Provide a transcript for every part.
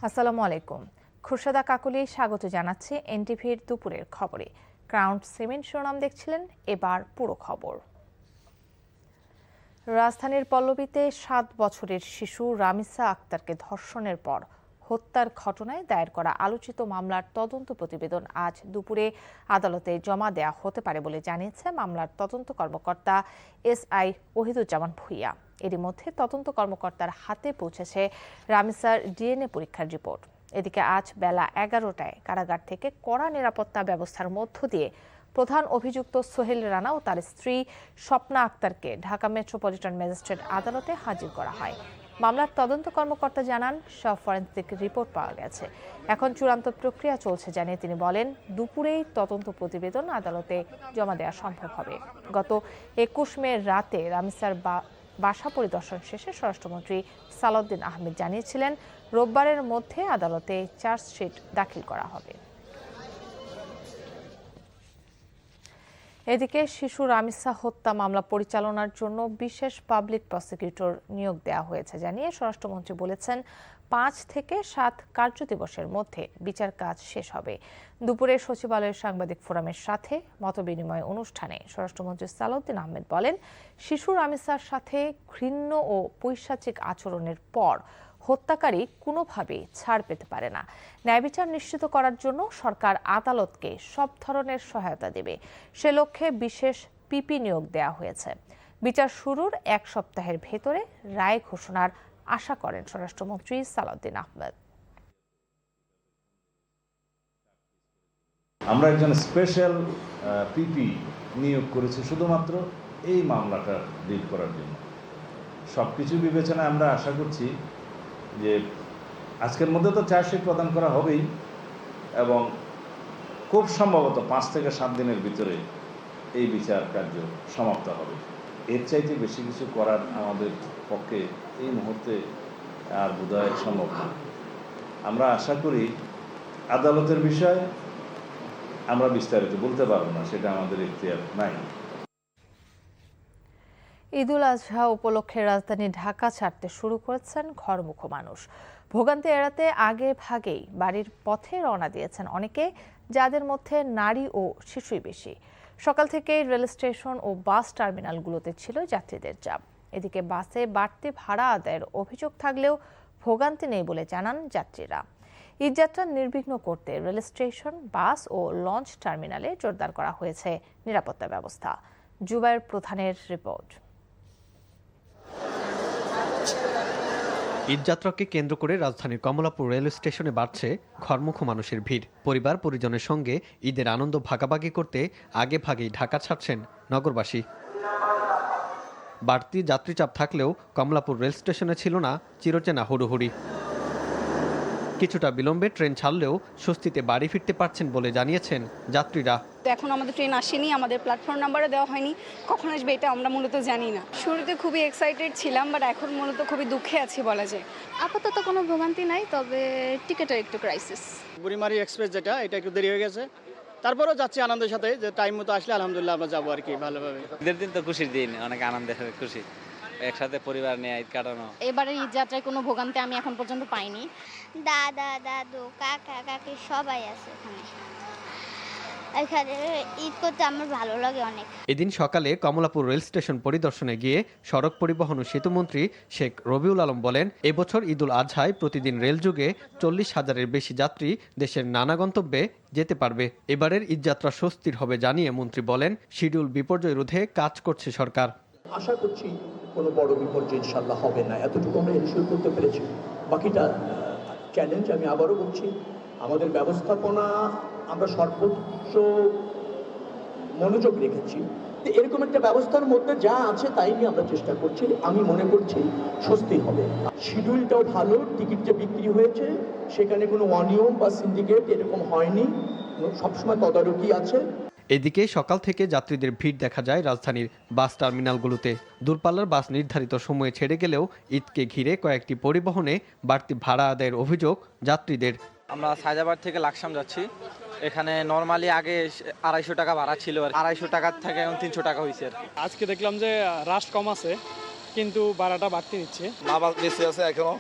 আসসালামু আলাইকুম। খুরশেদা কাকলি স্বাগত জানাচ্ছি এনটিভির দুপুরের খবরে। ক্রাউন সিমেন্ট শিরোনাম দেখছিলেন, এবার পুরো খবর। রাজধানীর পল্লবীতে 7 বছরের শিশু রামিসা আক্তারকে ধর্ষণের পর হত্যার ঘটনায় দায়ের করা আলোচিত মামলার তদন্ত প্রতিবেদন আজ দুপুরে আদালতে জমা দেয়া হতে পারে বলে জানিয়েছে মামলার তদন্ত কর্মকর্তা এসআই ওহিদুজ্জামান ভূঁইয়া। এরই মধ্যে তদন্ত কর্মকর্তার হাতে পৌঁছেছে রামিসার ডিএনএ পরীক্ষার রিপোর্ট। এদিকে আজ বেলা 11টায় কারাগার থেকে কড়া নিরাপত্তা ব্যবস্থার মধ্য দিয়ে প্রধান অভিযুক্ত সোহেল রানা ও তার স্ত্রী স্বপ্না আক্তারকে ঢাকা মেট্রোপলিটন ম্যাজিস্ট্রেট আদালতে হাজির করা হয়। মামলার তদন্ত কর্মকর্তা জানান, সব ফরেনসিক রিপোর্ট পাওয়া গেছে, এখন চূড়ান্ত প্রক্রিয়া চলছে জানিয়ে তিনি বলেন, দুপুরেই তদন্ত প্রতিবেদন আদালতে জমা দেওয়া সম্ভব হবে। গত 21 মে রাতে রামিসার বাসা পরিদর্শন শেষে স্বরাষ্ট্রমন্ত্রী সালাউদ্দিন আহমেদ জানিয়েছিলেন, রোববারের মধ্যে আদালতে চার্জশিট দাখিল করা হবে। এদিকে শিশু রামিসা হত্যা মামলা পরিচালনার জন্য বিশেষ পাবলিক প্রসিকিউটর নিয়োগ দেওয়া হয়েছে জানিয়ে স্বরাষ্ট্রমন্ত্রী বলেছেন, 5 থেকে 7 কার্যদিবসের মধ্যে বিচার কাজ শেষ হবে। দুপুরে সচিবালয়ের সাংবাদিক ফোরামের সাথে মতবিনিময় অনুষ্ঠানে স্বরাষ্ট্রমন্ত্রী সালাউদ্দিন আহমেদ বলেন, শিশু রামিসার সাথে ঘৃণ্য ও পৈশাচিক আচরণের পর হত্যাকারী কোনোভাবেই ছাড় পেতে পারে না। ন্যায় বিচার নিশ্চিত করার জন্য সরকার আদালতকে সব ধরনের সহায়তা দেবে। সে লক্ষ্যে বিশেষ পিপি নিয়োগ দেওয়া হয়েছে। বিচার শুরুর 1 সপ্তাহের ভেতরে রায় ঘোষণার আশা করেন স্বরাষ্ট্রমন্ত্রী সালাউদ্দিন আহমেদ। আমরা একজন স্পেশাল পিপি নিয়োগ করেছি শুধুমাত্র এই মামলাটা ডিল করার জন্য। সবকিছু বিবেচনায় আমরা আশা করছি যে আজকের মধ্যে তো চার্জশিট প্রদান করা হবেই এবং খুব সম্ভবত 5 থেকে 7 দিনের ভিতরে এই বিচার কার্য সমাপ্ত হবে। এর চাইতে বেশি কিছু করার আমাদের পক্ষে এই মুহূর্তে আর বোধহয় সম্ভব না। আমরা আশা করি আদালতের বিষয়ে আমরা বিস্তারিত বলতে পারবো না, সেটা আমাদের এখতিয়ার নাই। ঈদুল আজহা উপলক্ষে রাজধানী ঢাকা ছাড়তে শুরু করেছেন ঘরমুখো মানুষ। ভোগান্তি এড়াতে আগে ভাগেই বাড়ির পথে রওনা দিয়েছেন অনেকে, যাদের মধ্যে নারী ও শিশুই বেশি। সকাল থেকেই রেল স্টেশন ও বাস টার্মিনালগুলোতে ছিল যাত্রীদের চাপ। এদিকে বাসে বাড়তি ভাড়া আদায়ের অভিযোগ থাকলেও ভোগান্তি নেই বলে জানান যাত্রীরা। ঈদযাত্রা নির্বিঘ্ন করতে রেল স্টেশন, বাস ও লঞ্চ টার্মিনালে জোরদার করা হয়েছে নিরাপত্তা ব্যবস্থা। জুবায়ের প্রধানের রিপোর্ট। ঈদযাত্রাকে কেন্দ্র করে রাজধানীর কমলাপুর রেল স্টেশনে বাড়ছে ঘরমুখো মানুষের ভিড়। পরিবার পরিজনের সঙ্গে ঈদের আনন্দ ভাগাভাগি করতে আগে ভাগেই ঢাকা ছাড়ছেন নগরবাসী। বাড়তি যাত্রীচাপ থাকলেও কমলাপুর রেল স্টেশনে ছিল না চিরচেনা হুড়োহুড়ি। কিছুটা বিলম্বে ট্রেন ছাড়লেও স্বস্তিতে বাড়ি ফিরতে পারছেন বলে জানিয়েছেন যাত্রীরা। এখন আমাদের ট্রেন আসেনি, আমাদের প্ল্যাটফর্ম নাম্বারও দেওয়া হয়নি, কখন আসবে এটা আমরা মূলত জানি না। শুরুতে খুবই এক্সাইটেড ছিলাম, বাট এখন মূলত খুবই দুঃখে আছি বলা যায়। আপাতত কোনো ভোগান্তি নাই, তবে টিকেটের একটু ক্রাইসিস। বুড়িমারি এক্সপ্রেস যেটা, এটা একটু দেরি হয়ে গেছে, তারপরেও যাচ্ছি আনন্দের সাথে, যে টাইম মতো আসলে আলহামদুলিল্লাহ আমরা যাবো আর কি ভালোভাবে। ঈদের দিন তো খুশির দিন, অনেক আনন্দের খুশি, একসাথে পরিবার নিয়ে ঈদ কাটানো। এবারে ঈদ যাত্রায় কোনো ভোগান্তি আমি এখন পর্যন্ত পাইনি। দাদা দাদু কাকা কাকি সবাই আছে এখানে ঈদ করতে আমার ভালো লাগে অনেক। এদিন সকালে কমলাপুর রেল স্টেশন পরিদর্শনে গিয়ে সড়ক পরিবহন ও সেতুমন্ত্রী শেখ রবিউল আলম বলেন, এবছর ঈদুল আজহায় প্রতিদিন রেলযোগে 40,000-এর বেশি যাত্রী দেশের নানা গন্তব্যে যেতে পারবে। এবারের ঈদযাত্রা স্বস্তির হবে জানিয়ে মন্ত্রী বলেন, শিডিউল বিপর্যয় রোধে কাজ করছে সরকার। আশা করছি কোনো বড় বিপর্যয় ইনশাল্লাহ হবে না, এতটুকু আমরা এনশিওর করতে পেরেছি। বাকিটা চ্যালেঞ্জ, আমি আবারও বলছি, আমাদের ব্যবস্থাপনা আমরা সর্বোচ্চ মনোযোগ রেখেছি। এরকম একটা ব্যবস্থার মধ্যে যা আছে তাই নিয়ে আমরা চেষ্টা করছি। আমি মনে করছি স্বস্তি হবে। শিডিউলটাও ভালো, টিকিট যে বিক্রি হয়েছে সেখানে কোনো অনিয়ম বা সিন্ডিকেট এরকম হয়নি, সবসময় তদারকি আছে। এদিকে সকাল থেকে যাত্রীদের ভিড় দেখা যায় রাজধানীর বাস টার্মিনালগুলোতে। দূরপাল্লার বাস নির্ধারিত সময়ে ছেড়ে গেলেও ঈদকে ঘিরে কয়েকটি পরিবহনে বাড়তি ভাড়া আদায়ের অভিযোগ যাত্রীদের। আমরা সায়দাবাদ থেকে লাকসাম যাচ্ছি, এখানে নরমালি আগে 250 টাকা ভাড়া ছিল, 250 টাকার থেকে এখন 300 টাকা হয়েছে। আজকে দেখলাম যে রাশ কম আছে, কিন্তু ভাড়াটা বাড়তি নিচ্ছে। মা বাবা বেঁচে আছে এখনো,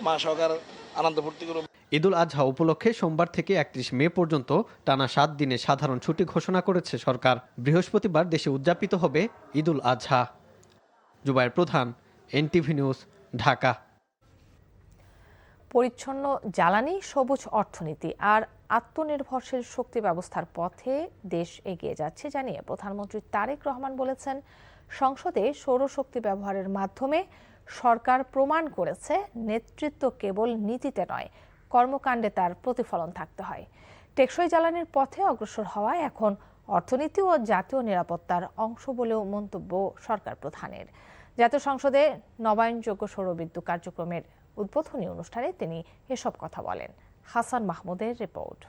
মা সরকার আনন্দ ফুর্তি করুন। ঈদুল আজহা উপলক্ষে সোমবার থেকে ৩১ মে পর্যন্ত টানা ৭ দিনে সাধারণ ছুটি ঘোষণা করেছে সরকার। বৃহস্পতিবার দেশে উদযাপিত হবে ঈদুল আজহা। জুবায়ের প্রধান, এনটিভি নিউজ, ঢাকা। পরিচ্ছন্ন জ্বালানি, সবুজ অর্থনীতি আর আত্মনির্ভরশীল শক্তি ব্যবস্থার পথে দেশ এগিয়ে যাচ্ছে জানিয়ে প্রধানমন্ত্রী তারেক রহমান বলেছেন, সংসদে সৌরশক্তি ব্যবহারের মাধ্যমে সরকার প্রমাণ করেছে নেতৃত্ব কেবল নীতিতে নয়, কর্মকাণ্ডে তার প্রতিফলন থাকতে হয়। টেকসই জ্বালানির পথে অগ্রসর হওয়া এখন অর্থনীতি ও জাতীয় নিরাপত্তার অংশ বলেও মন্তব্য সরকার প্রধানের। জাতীয় সংসদে নবায়নযোগ্য সৌরবিদ্যুৎ কার্যক্রমের উদ্বোধনী অনুষ্ঠানে তিনি এসব কথা বলেন। হাসান মাহমুদের রিপোর্ট।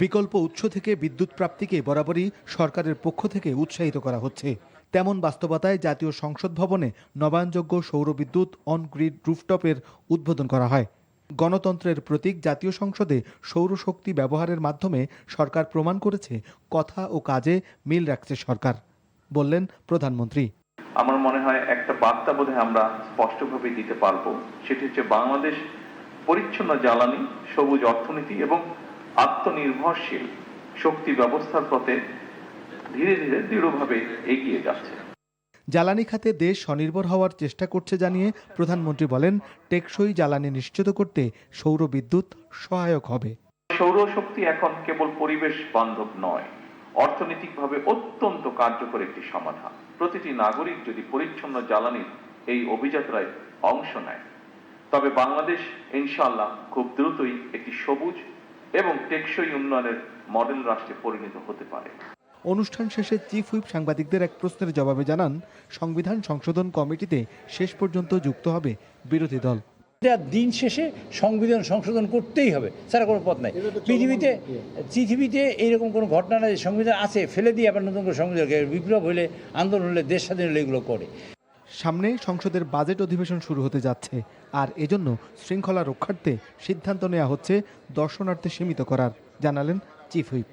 বিকল্প উৎস থেকে বিদ্যুৎ প্রাপ্তিকে বরাবরই সরকারের পক্ষ থেকে উৎসাহিত করা হচ্ছে। তেমন বাস্তবতায় জাতীয় সংসদ ভবনে নবায়নযোগ্য সৌরবিদ্যুৎ অন গ্রিড রুফটপের উদ্বোধন করা হয়। গণতন্ত্রের প্রতীক জাতীয় সংসদে সৌরশক্তি ব্যবহারের মাধ্যমে সরকার প্রমাণ করেছে কথা ও কাজে মিল রাখছে সরকার, বললেন প্রধানমন্ত্রী। আমার মনে হয় একটা বার্তা বোধহয় আমরা স্পষ্টভাবে দিতে পারবো, সেটি হচ্ছে বাংলাদেশ পরিচ্ছন্ন জ্বালানি, সবুজ অর্থনীতি এবং আত্মনির্ভরশীল শক্তি ব্যবস্থার পথে ধীরে ধীরে দৃঢ়ভাবে এগিয়ে যাচ্ছে। জ্বালানি খাতে দেশ স্বনির্ভর হওয়ার চেষ্টা করছে জানিয়ে প্রধানমন্ত্রী বলেন, টেকসই জ্বালানি নিশ্চিত করতে সৌর বিদ্যুৎ সহায়ক হবে। সৌরশক্তি এখন কেবল পরিবেশ বান্ধব নয়, অর্থনৈতিকভাবে অত্যন্ত কার্যকর একটি সমাধান। প্রতিটি নাগরিক যদি পরিচ্ছন্ন জ্বালানির এই অভিযাত্রায় অংশ নেয়, তবে বাংলাদেশ ইনশাআল্লাহ খুব দ্রুতই একটি সবুজ এবং টেকসই উন্নয়নের মডেল রাষ্ট্রে পরিণত হতে পারে। অনুষ্ঠান শেষে চিফ হুইপ সাংবাদিকদের এক প্রশ্নের জবাবে জানান, সংবিধান সংশোধন কমিটিতে শেষ পর্যন্ত যুক্ত হবে বিরোধী দল। দিন শেষে সংবিধান সংশোধন করতেই হবে, ছাড়া কোনো পথ নাই। পৃথিবীতে এইরকম কোনো ঘটনা নাই সংবিধান আছে ফেলে দিয়ে আবার নতুন করে সংবিধান, বিপ্লব হলে, আন্দোলন হলে, দেশ স্বাধীন হলে এগুলো করে। সামনে সংসদের বাজেট অধিবেশন শুরু হতে যাচ্ছে, আর এজন্য শৃঙ্খলা রক্ষার্থে সিদ্ধান্ত নেওয়া হচ্ছে দর্শনার্থী সীমিত করার, জানালেন chief whip.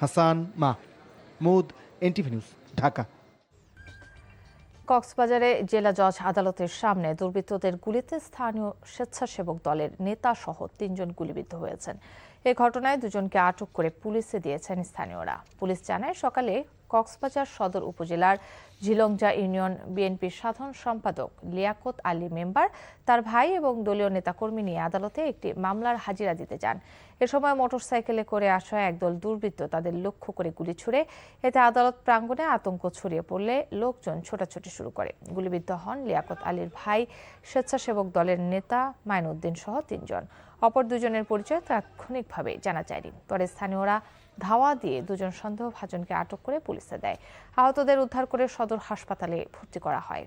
Hasan Mahmud, NTV news, Dhaka. কক্সবাজারে জেলা জজ আদালতের সামনে দুর্বৃত্তদের গুলিতে স্থানীয় স্বেচ্ছাসেবক দলের নেতা সহ ৩ জন গুলিবিদ্ধ হয়েছেন। এ ঘটনায় 2 জনকে আটক করে পুলিশে দিয়েছেন স্থানীয়রা। পুলিশ জানায়, সকালে কক্সবাজার সদর উপজেলার ঝিলংজা ইউনিয়ন বিএনপির সাধারণ সম্পাদক লিয়াকত আলী মেম্বার তার ভাই এবং দলীয় নেতাকর্মী নিয়ে আদালতে একটি মামলার হাজিরা দিতে যান। এ সময় মোটরসাইকেলে করে আসা একদল দুর্বৃত্ত তাদের লক্ষ্য করে গুলি ছুড়ে, এতে আদালত প্রাঙ্গণে আতঙ্ক ছড়িয়ে পড়লে লোকজন ছোটাছুটি শুরু করে। গুলিবিদ্ধ হন লিয়াকত আলীর ভাই, স্বেচ্ছাসেবক দলের নেতা মাইনুদ্দিন সহ 3 জন। অপর 2 জনের পরিচয় তাৎক্ষণিকভাবে জানা যায়নি। পরে স্থানীয়রা ধাওয়া দিয়ে 2 জন সন্দেহভাজনকে আটক করে পুলিশে দেয়। আহতদের উদ্ধার করে সদর হাসপাতালে ভর্তি করা হয়।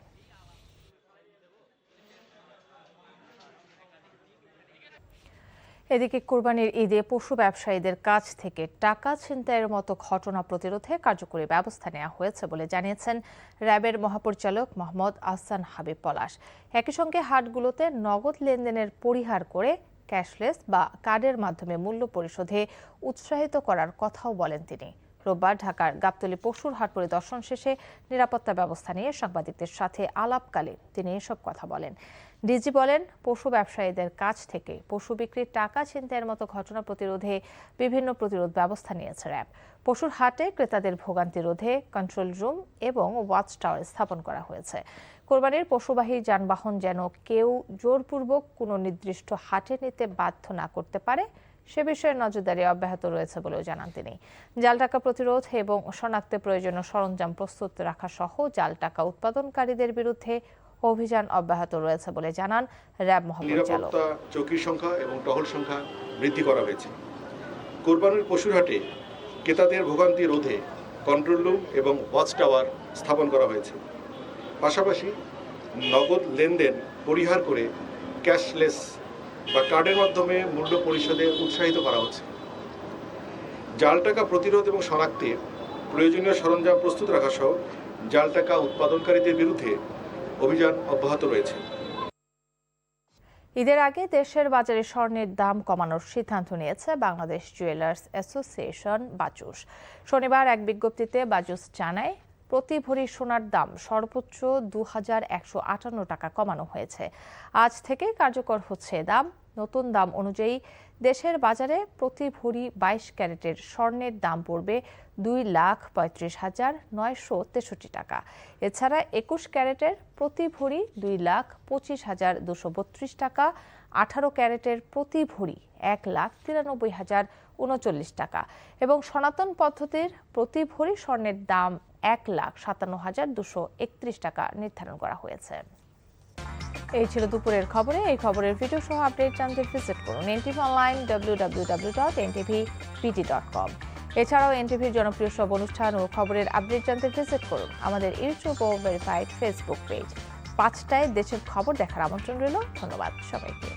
এদিকে কোরবানির ঈদে পশু ব্যবসায়ীদের কাছ থেকে টাকা ছিনতাইয়ের মতো ঘটনা প্রতিরোধে কার্যকরী ব্যবস্থা নেওয়া হয়েছে বলে জানিয়েছেন র্যাবের মহাপরিচালক মোহাম্মদ আহসান হাবিব পলাশ। একই সঙ্গে হাটগুলোতে নগদ লেনদেনের পরিহার করে ক্যাশলেস বা কার্ডের মাধ্যমে মূল্য পরিশোধে উৎসাহিত করার কথাও বলেন তিনি। রোববার ঢাকার গাবতলী পশুর হাট পরিদর্শন শেষে নিরাপত্তা ব্যবস্থা নিয়ে সাংবাদিকদের সাথে আলাপকালে তিনি এসব কথা বলেন। ডিজি বলেন, পশু ব্যবসায়ীদের কাছ থেকে পশু বিক্রির টাকা ছিনতাইয়ের মতো ঘটনা প্রতিরোধে বিভিন্ন প্রতিরোধ ব্যবস্থা নিয়েছে র্যাব। পশুর হাটে ক্রেতাদের ভোগান্তি রোধে কন্ট্রোল রুম এবং ওয়াচ টাওয়ার স্থাপন করা হয়েছে। কোরবানির পশুবাহী যানবাহন যেন কেউ জোরপূর্বক কোনো নির্দিষ্ট হাটে নিতে বাধ্য না করতে পারে, সে বিষয়ে নজরদারি অব্যাহত রয়েছে বলেও জানান তিনি। জাল টাকা প্রতিরোধ এবং শনাক্তে প্রয়োজনীয় সরঞ্জাম প্রস্তুত রাখা সহ জাল টাকা উৎপাদনকারীদের বিরুদ্ধে অভিযান অব্যাহত রয়েছে বলে জানান র্যাব মহাপরিচালক। চৌকির সংখ্যা এবং টহল সংখ্যা বৃদ্ধি করা হয়েছে। কোরবানির পশুর হাটে ক্রেতাদের ভোগান্তি রোধে কন্ট্রোল রুম এবং ওয়াচ টাওয়ার স্থাপন করা হয়েছে। পাশাপাশি নগদ লেনদেন পরিহার করে ক্যাশলেস বা কার্ডের মাধ্যমে মূল্য পরিশোধে উৎসাহিত করা হচ্ছে। জাল টাকা প্রতিরোধ এবং শনাক্তে প্রয়োজনীয় সরঞ্জাম প্রস্তুত রাখা সহ জাল টাকা উৎপাদনকারীদের বিরুদ্ধে অভিযান অব্যাহত রয়েছে। ঈদের আগে দেশের বাজারে স্বর্ণের দাম কমানোর সিদ্ধান্ত নিয়েছে বাংলাদেশ জুয়েলার্স অ্যাসোসিয়েশন বাজুস। শনিবার এক বিজ্ঞপ্তিতে বাজুস জানায়, প্রতি ভরি সোনার দাম সর্বোচ্চ ২,১৫৮ টাকা কমানো হয়েছে। আজ থেকে কার্যকর হচ্ছে দাম। নতুন দাম অনুযায়ী দেশের বাজারে প্রতি ভরি ২২ ক্যারেটের স্বর্ণের দাম পড়বে ২,৩৫,৯৬৩ টাকা। এছাড়া ২১ ক্যারেটের প্রতি ভরি ২,২৫,২৩২ টাকা, ১৮ ক্যারেটের প্রতি ভরি ১,৯৩,০৩৯ টাকা এবং সনাতন পদ্ধতির প্রতি ভরি স্বর্ণের দাম ১,৫৭,২৩১ টাকা নির্ধারণ করা হয়েছে। এই ছিল দুপুরের খবরে। এই খবরের ভিডিও সহ আপডেট জানতে ভিজিট করুন এনটিভি অনলাইন www.ntvpt.com। এছাড়াও এনটিভির জনপ্রিয় সব অনুষ্ঠান ও খবরের আপডেট জানতে ভিজিট করুন আমাদের ইউটিউব ও ভেরিফাইড ফেসবুক পেজ। ৫টায় দেশের খবর দেখার আমন্ত্রণ রইল। ধন্যবাদ সবাইকে।